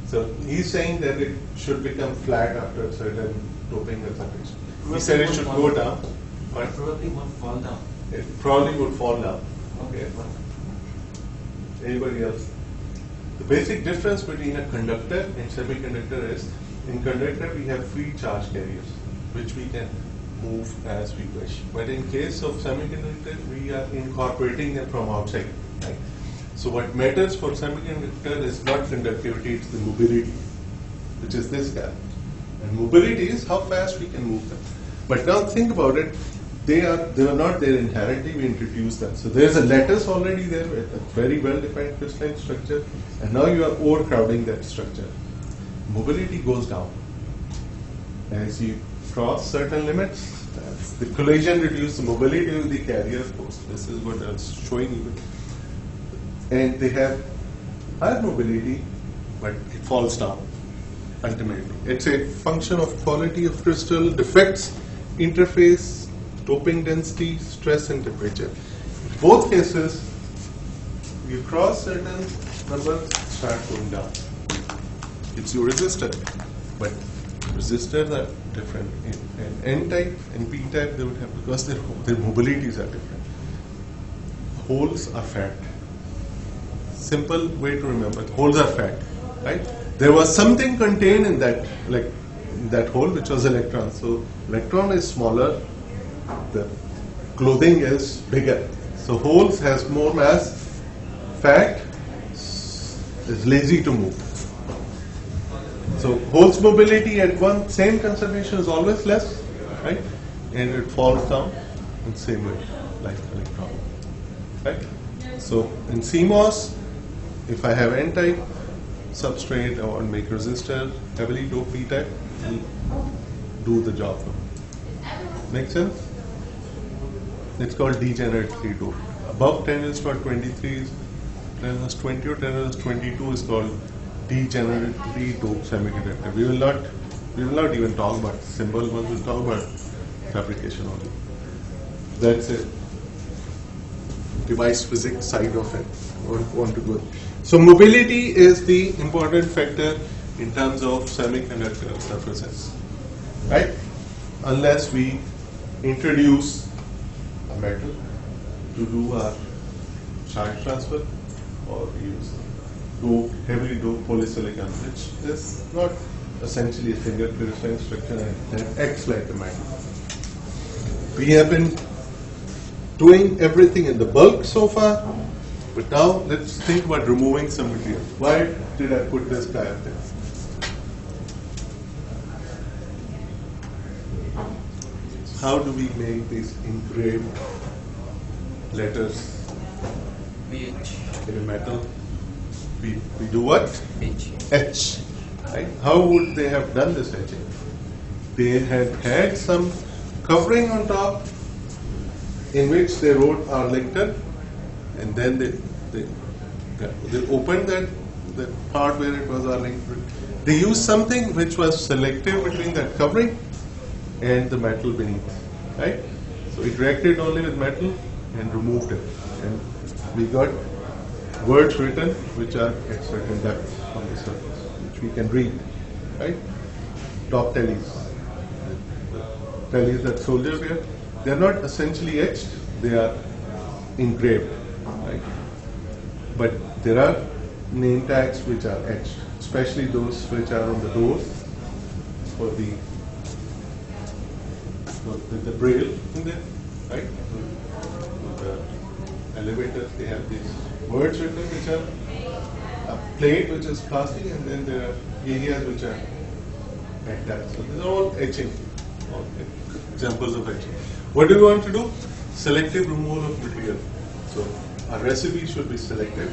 So he's saying that it should become flat after a certain doping concentration. He said it should go down, but Probably won't fall down. it probably would fall down. Okay. Anybody else? The basic difference between a conductor and semiconductor is, in conductor we have free charge carriers, which we can move as we wish. But in case of semiconductor, we are incorporating them from outside. Right? So what matters for semiconductor is not conductivity, it's the mobility, which is this guy. And mobility is how fast we can move them. But now think about it, they were not there inherently, we introduced them. So there's a lattice already there with a very well-defined crystalline structure, and now you are overcrowding that structure. Mobility goes down. As you cross certain limits, the collision reduces the mobility of the carrier force. This is what I was showing you. And they have higher mobility, but it falls down ultimately. It's a function of quality of crystal, defects, interface, doping density, stress, and temperature. In both cases, you cross certain numbers, start going down. It's your resistor, but resistors are different. In N-type and P-type, they would have, because their mobilities are different. Holes are fat. Simple way to remember, holes are fat, right? There was something contained in that, like in that hole, which was electron. So electron is smaller, the clothing is bigger. So holes has more mass, fat is lazy to move. So holes mobility at one same concentration is always less, right? And it falls down in same way, like electron, right? So in CMOS, if I have N-type substrate or make resistor heavily doped P-type, will do the job. Make sense? It's called degenerately doped. Above 10 is for 23, 10 is 20 or 10 is 22 is called degenerately doped semiconductor. We will not even talk about symbol, but we'll talk about fabrication only. That's it. Device physics side of it. I want to go. So mobility is the important factor in terms of semiconductor surfaces, right? Unless we introduce a metal to do our charge transfer, or use heavily doped polysilicon, which is not essentially a single crystalline structure and acts like a metal. We have been doing everything in the bulk so far, but now let's think about removing some material. Why did I put this guy up there? How do we make these engraved letters VH. in a metal? We do what? H. Etch. Right? How would they have done this etching? They had some covering on top in which they wrote our lecture, and then they opened that part where it was our lecture. They used something which was selective between that covering and the metal beneath, right? So it reacted only with metal and removed it, and we got words written which are at certain depth on the surface, which we can read, right? Top tellies, bellies that soldiers wear, they are not essentially etched, they are engraved, right? But there are name tags which are etched, especially those which are on the doors for the braille in there, right? With the elevators, they have these words written which are a plate which is plastic, and then there are areas which are like that. So these are all etching, all examples of etching. What do we want to do? Selective removal of material. So our recipe should be selective.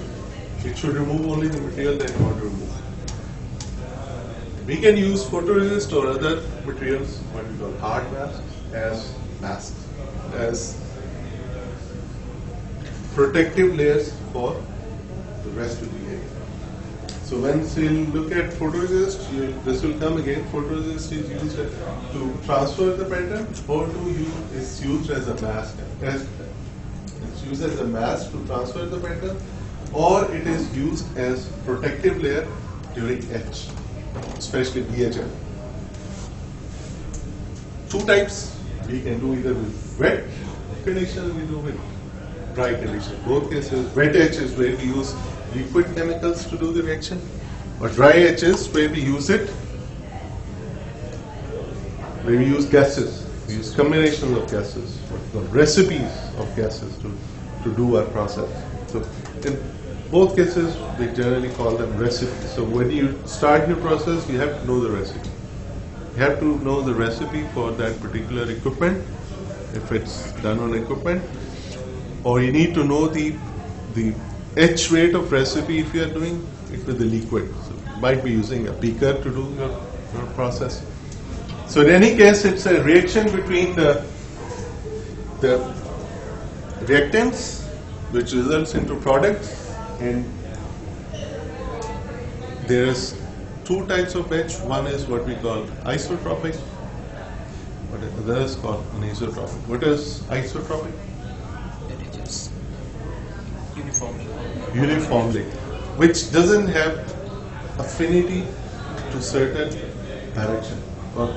It should remove only the material that you want to remove. We can use photoresist or other materials, what we call hard masks, as protective layers for the rest of the area. So once you look at photoresist, this will come again. Photoresist is used to transfer the pattern, or it's used as a mask. It's used as a mask to transfer the pattern, or it is used as protective layer during etch, especially BHF. Two types we can do, either with wet condition, we do with dry condition. Both cases, wet etch is where we use liquid chemicals to do the reaction, or dry etch is where we use gases. We use combinations of gases, recipes of gases to do our process. So in both cases, we generally call them recipes. So when you start your process, you have to know the recipe. You have to know the recipe for that particular equipment, if it's done on equipment, or you need to know the etch rate of recipe if you are doing it with the liquid. So you might be using a beaker to do your process. So in any case, it's a reaction between the reactants, which results into products, and there is two types of etch. One is what we call isotropic, but the other is called anisotropic. What is isotropic? It is uniformly. Uniformly, which doesn't have affinity to certain direction, or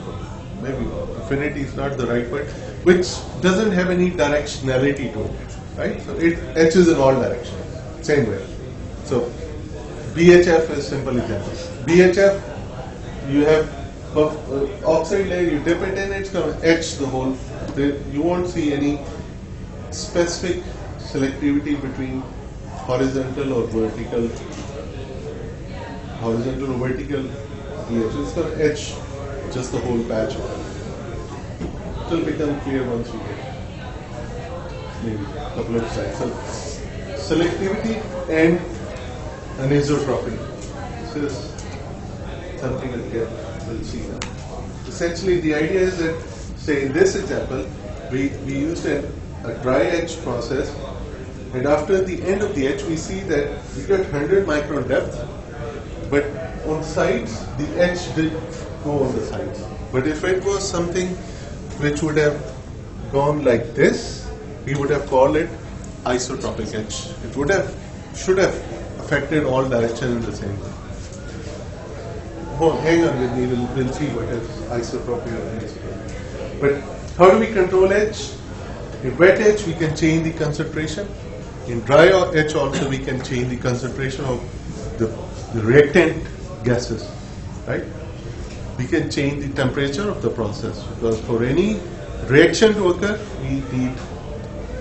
maybe affinity is not the right word, which doesn't have any directionality to it, right? So it etches in all directions, same way. So BHF is simple example. BHF, you have oxide layer, you dip it in, it's going to etch the whole. You won't see any specific selectivity between horizontal or vertical BHF. It's going to etch just the whole patch. It will become clear once you get maybe a couple of slides. So selectivity and anisotropy. This is something that we'll see now. Essentially, the idea is that, say in this example, we used a dry etch process, and after the end of the etch, we see that we got 100 micron depth, but on sides, the etch did go on the sides. But if it was something which would have gone like this, we would have called it isotropic etch. It should have affected all directions in the same way. Oh, hang on with me, we'll see what is isotropy or anisotropy. But how do we control etch? In wet etch, we can change the concentration. In dry etch also, we can change the concentration of the reactant gases, right? We can change the temperature of the process, because for any reaction to occur, we need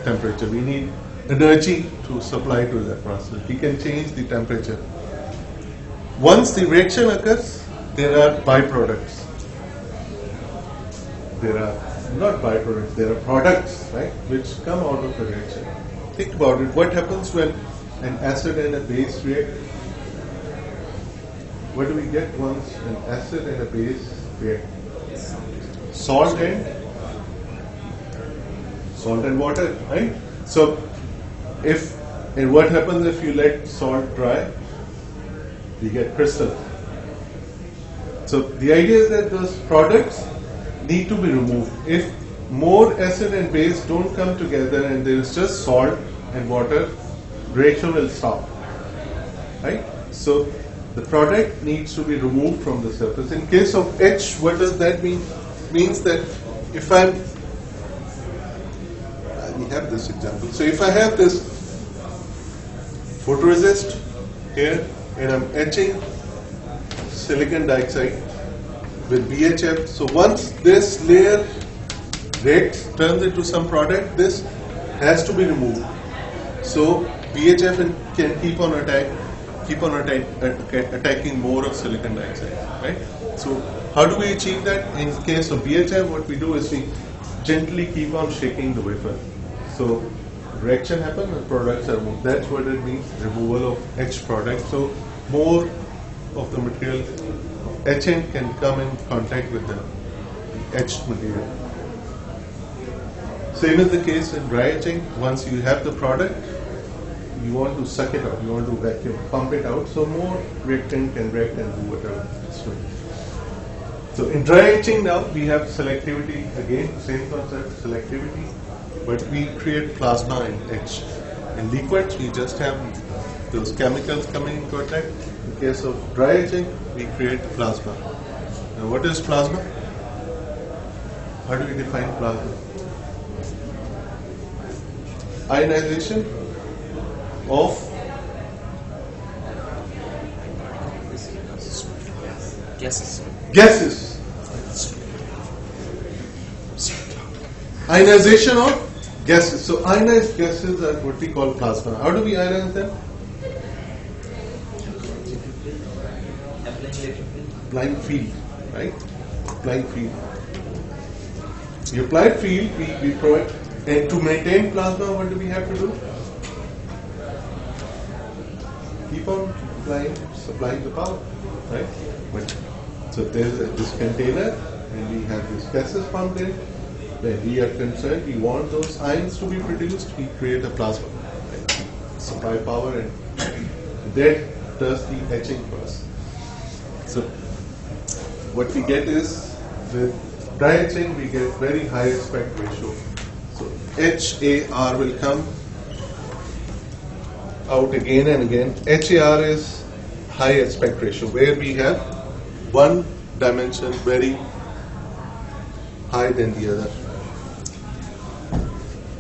temperature. We need energy to supply to that process. We can change the temperature. Once the reaction occurs, there are byproducts. There are not byproducts, there are products, right, which come out of the reaction. Think about it. What happens when an acid and a base react? What do we get once an acid and a base react? Salt and water, right? So, what happens if you let salt dry? You get crystal. So the idea is that those products need to be removed. If more acid and base don't come together and there is just salt and water, reaction will stop, right? So the product needs to be removed from the surface. In case of etch, what does that mean? It means that if we have this example. So if I have this photoresist here and I'm etching silicon dioxide with BHF. So once this layer reacts, turns into some product, this has to be removed. So BHF can keep on attacking more of silicon dioxide, right? So how do we achieve that? In case of BHF, what we do is we gently keep on shaking the wafer. So reaction happens and products are removed. That's what it means, removal of etched product. So more of the material etchant can come in contact with the etched material. Same is the case in dry etching. Once you have the product, you want to suck it out, you want to vacuum, pump it out, so more reactant can react and do whatever it's doing. So in dry etching now, we have selectivity, again, same concept, selectivity, but we create plasma in etch. In liquids, we just have those chemicals coming in contact. In case of dry etching, we create plasma. Now what is plasma? How do we define plasma? Ionization of gases. Ionization of gases. So ionized gases are what we call plasma. How do we ionize them? Applying field, right? Applying field. The applied field we provide, and to maintain plasma, what do we have to do? Keep on supplying the power, right? But so there's this container, and we have these gases pumped in. When we are concerned, we want those ions to be produced. We create a plasma, right? Supply power, and that does the etching for us. So what we get is with dry etching, we get very high aspect ratio. So HAR will come out again and again. HAR is high aspect ratio, where we have one dimension very high than the other.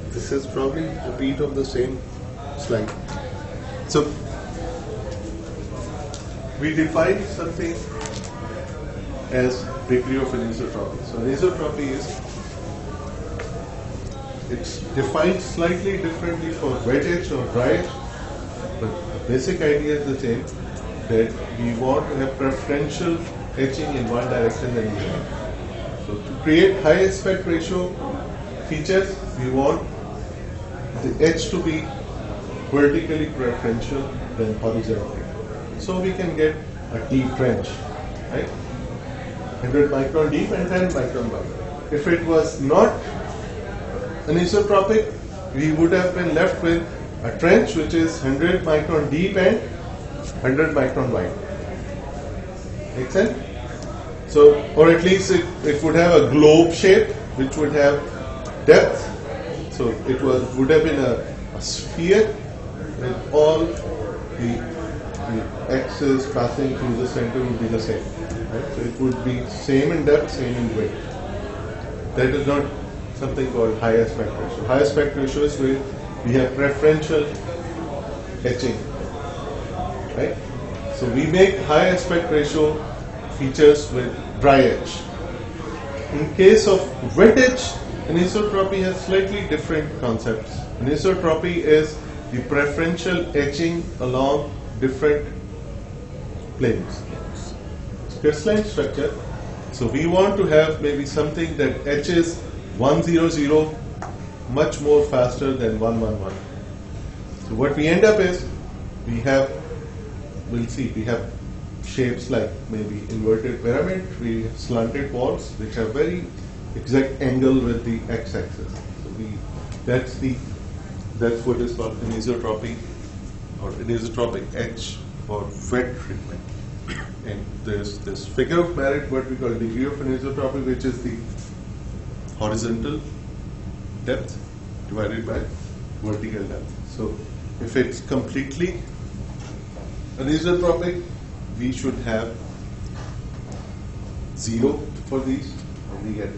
This is probably a repeat of the same slide. So we define something as degree of anisotropy. So anisotropy is, it's defined slightly differently for wet etch or dry etch, but the basic idea is the same, that we want to have preferential etching in one direction than the other. So to create high aspect ratio features, we want the etch to be vertically preferential than horizontally. So we can get a deep trench, right? 100 micron deep and 10 micron wide. If it was not anisotropic, we would have been left with a trench which is 100 micron deep and 100 micron wide. Make sense? So, or at least it would have a globe shape which would have depth. So it would have been a sphere with all the axes passing through the center would be the same. Right? So it would be same in depth, same in width. That is not something called high aspect ratio. High aspect ratio is where we have preferential etching. Right? So we make high aspect ratio features with dry etch. In case of wet etch, anisotropy has slightly different concepts. Anisotropy is the preferential etching along different planes. Crystalline structure. So we want to have maybe something that etches 100 much more faster than 111. So what we end up is, we have, we'll see, we have shapes like maybe inverted pyramid, we have slanted walls which have very exact angle with the x-axis. So that's what is called anisotropy or anisotropic etch for wet treatment. And there's this figure of merit, what we call degree of anisotropy, which is the horizontal depth divided by vertical depth. So if it's completely anisotropic, we should have 0 for these, and we get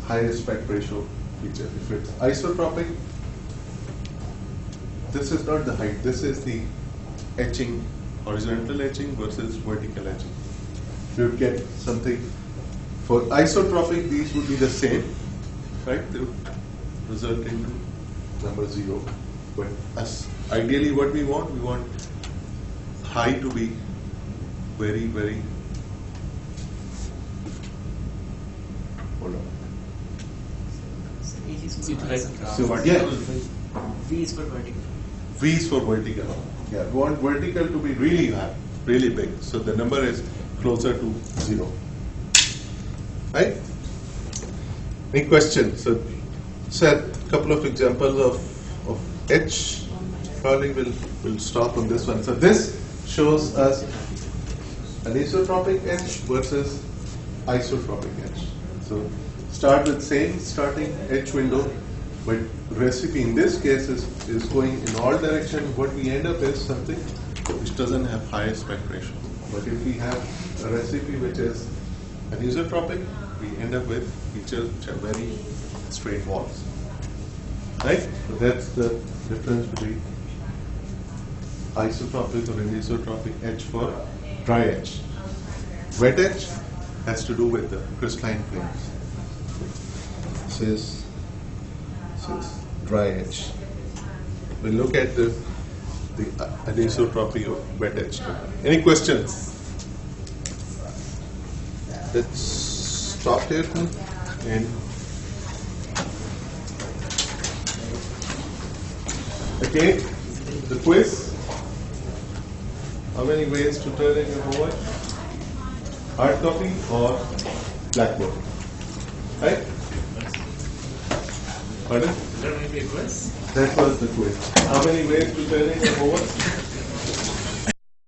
high aspect ratio feature. If it's isotropic, this is not the height, this is the etching, horizontal etching versus vertical etching. You would get something, for isotropic these would be the same, right? They would result into number 0. But as ideally what we want high to be very, very, hold on. So, yeah. V is for vertical. V is for vertical. Yeah, we want vertical to be really high, really big. So the number is closer to 0. Right? Any questions? So, said a couple of examples of etch. Probably we'll stop on this one. So this shows us anisotropic etch versus isotropic etch. So start with same starting etch window, but recipe in this case is going in all directions. What we end up is something which doesn't have high aspect ratio. But if we have a recipe which is anisotropic, we end up with features which are very straight walls. Right? So that's the difference between isotropic or anisotropic etch for dry etch. Wet etch has to do with the crystalline planes. This is dry etch. We'll look at the anisotropy of wet etch. Any questions? Let's stop here and okay, the quiz. How many ways to turn in your homework? Hard copy or blackboard? Right? Pardon? Is there maybe a quiz? That was the quiz. How many ways to turn in your homework?